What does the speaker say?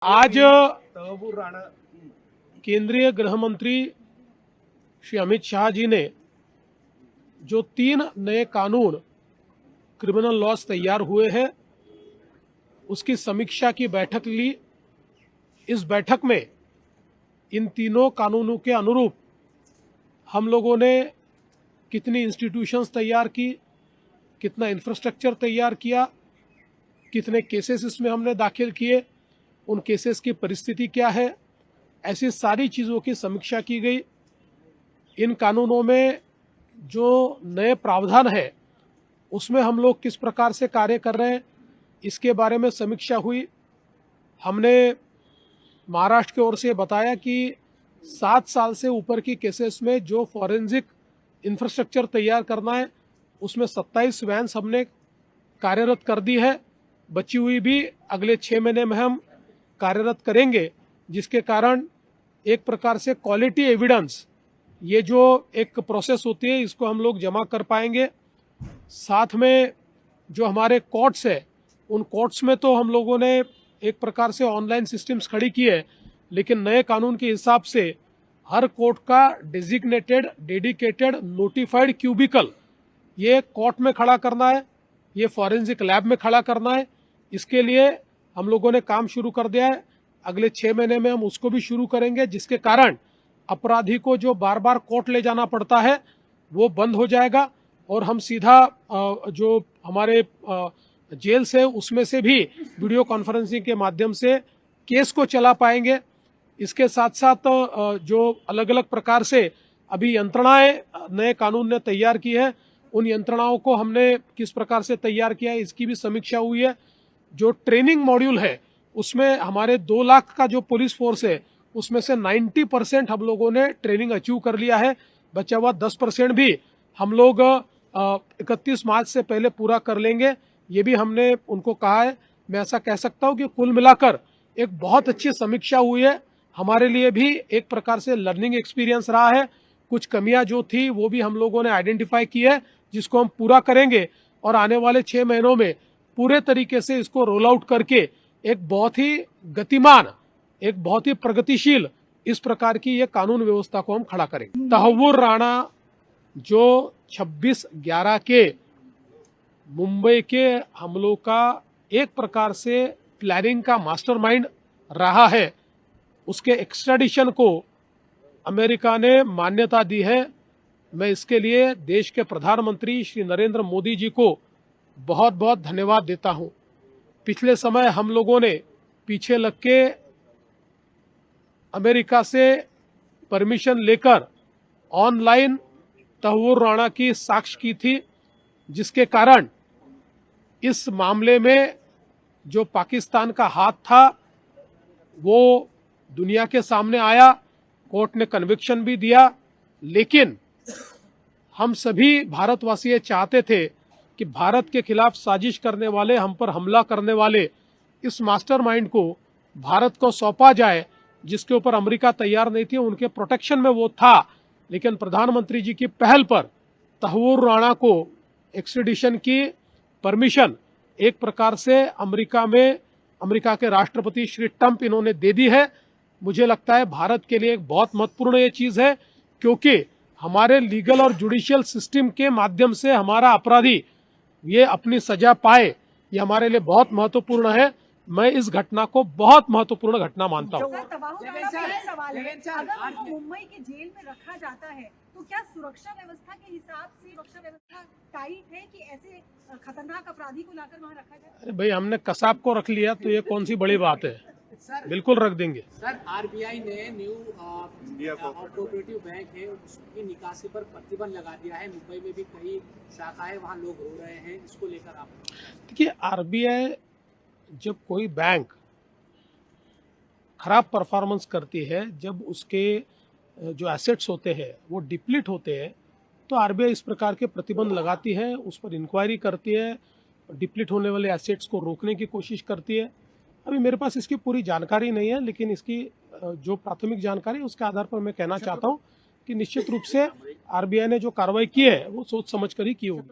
आज केंद्रीय गृह मंत्री श्री अमित शाह जी ने जो 3 नए कानून क्रिमिनल लॉज तैयार हुए हैं उसकी समीक्षा की बैठक ली। इस बैठक में इन तीनों कानूनों के अनुरूप हम लोगों ने कितनी इंस्टीट्यूशंस तैयार की, कितना इंफ्रास्ट्रक्चर तैयार किया, कितने केसेस इसमें हमने दाखिल किए, उन केसेस की परिस्थिति क्या है, ऐसी सारी चीज़ों की समीक्षा की गई। इन कानूनों में जो नए प्रावधान है उसमें हम लोग किस प्रकार से कार्य कर रहे हैं इसके बारे में समीक्षा हुई। हमने महाराष्ट्र की ओर से बताया कि 7 साल से ऊपर की केसेस में जो फॉरेंसिक इंफ्रास्ट्रक्चर तैयार करना है उसमें 27 वैन्स हमने कार्यरत कर दी है। बची हुई भी अगले 6 महीने में हम कार्यरत करेंगे, जिसके कारण एक प्रकार से क्वालिटी एविडेंस, ये जो एक प्रोसेस होती है, इसको हम लोग जमा कर पाएंगे। साथ में जो हमारे कोर्ट्स है उन कोर्ट्स में तो हम लोगों ने एक प्रकार से ऑनलाइन सिस्टम्स खड़ी की है, लेकिन नए कानून के हिसाब से हर कोर्ट का डेजिग्नेटेड डेडिकेटेड नोटिफाइड क्यूबिकल ये कोर्ट में खड़ा करना है, ये फॉरेंसिक लैब में खड़ा करना है। इसके लिए हम लोगों ने काम शुरू कर दिया है। अगले 6 महीने में हम उसको भी शुरू करेंगे, जिसके कारण अपराधी को जो बार बार कोर्ट ले जाना पड़ता है वो बंद हो जाएगा और हम सीधा जो हमारे जेल से उसमें से भी वीडियो कॉन्फ्रेंसिंग के माध्यम से केस को चला पाएंगे। इसके साथ साथ जो अलग अलग प्रकार से अभी यंत्रणाएं नए कानून ने तैयार की है, उन यंत्रणाओं को हमने किस प्रकार से तैयार किया है इसकी भी समीक्षा हुई है। जो ट्रेनिंग मॉड्यूल है उसमें हमारे 2 लाख का जो पुलिस फोर्स है उसमें से 90% हम लोगों ने ट्रेनिंग अचीव कर लिया है। बचा हुआ 10% भी हम लोग 31 मार्च से पहले पूरा कर लेंगे, ये भी हमने उनको कहा है। मैं ऐसा कह सकता हूं कि कुल मिलाकर एक बहुत अच्छी समीक्षा हुई है। हमारे लिए भी एक प्रकार से लर्निंग एक्सपीरियंस रहा है। कुछ कमियां जो थी वो भी हम लोगों ने आइडेंटिफाई की है, जिसको हम पूरा करेंगे और आने वाले 6 महीनों में पूरे तरीके से इसको रोल आउट करके एक बहुत ही गतिमान, एक बहुत ही प्रगतिशील इस प्रकार की ये कानून व्यवस्था को हम खड़ा करेंगे। तहव्वुर राणा जो 26/11 के मुंबई के हमलों का एक प्रकार से प्लानिंग का मास्टरमाइंड रहा है, उसके एक्स्ट्राडिशन को अमेरिका ने मान्यता दी है। मैं इसके लिए देश के प्रधानमंत्री श्री नरेंद्र मोदी जी को बहुत बहुत धन्यवाद देता हूं। पिछले समय हम लोगों ने पीछे लग के अमेरिका से परमिशन लेकर ऑनलाइन तहव्वुर राणा की साक्ष्य की थी, जिसके कारण इस मामले में जो पाकिस्तान का हाथ था वो दुनिया के सामने आया। कोर्ट ने कन्विक्शन भी दिया, लेकिन हम सभी भारतवासी चाहते थे कि भारत के खिलाफ साजिश करने वाले, हम पर हमला करने वाले इस मास्टरमाइंड को भारत को सौंपा जाए, जिसके ऊपर अमेरिका तैयार नहीं थी। उनके प्रोटेक्शन में वो था, लेकिन प्रधानमंत्री जी की पहल पर तहव्वुर राणा को एक्सट्रेडिशन की परमिशन एक प्रकार से अमेरिका के राष्ट्रपति श्री ट्रंप इन्होंने दे दी है। मुझे लगता है भारत के लिए एक बहुत महत्वपूर्ण ये चीज है, क्योंकि हमारे लीगल और जुडिशियल सिस्टम के माध्यम से हमारा अपराधी ये अपनी सजा पाए, ये हमारे लिए बहुत महत्वपूर्ण है। मैं इस घटना को बहुत महत्वपूर्ण घटना मानता हूँ। सवाल है, अगर उनको मुंबई की जेल में रखा जाता है तो क्या सुरक्षा व्यवस्था के हिसाब से सुरक्षा व्यवस्था टाइट है कि ऐसे खतरनाक अपराधी को लाकर वहाँ रखा जाए? अरे भाई, हमने कसाब को रख लिया तो ये कौन सी बड़ी बात है। बिल्कुल रख देंगे। सर, आरबीआई ने न्यू कोऑपरेटिव बैंक है उसकी निकासी पर प्रतिबंध लगा दिया है। मुंबई में भी कई शाखाएं, वहां लोग रो रहे हैं, इसको लेकर आप? देखिए, आरबीआई जब कोई बैंक खराब परफॉर्मेंस करती है, जब उसके जो एसेट्स होते हैं वो डिप्लीट होते हैं, तो आरबीआई इस प्रकार के प्रतिबंध लगाती है, उस पर इंक्वायरी करती है, डिप्लीट होने वाले एसेट्स को रोकने की कोशिश करती है। अभी मेरे पास इसकी पूरी जानकारी नहीं है, लेकिन इसकी जो प्राथमिक जानकारी है उसके आधार पर मैं कहना चाहता हूं कि निश्चित रूप से आरबीआई ने जो कार्रवाई की है वो सोच समझ कर ही की होगी।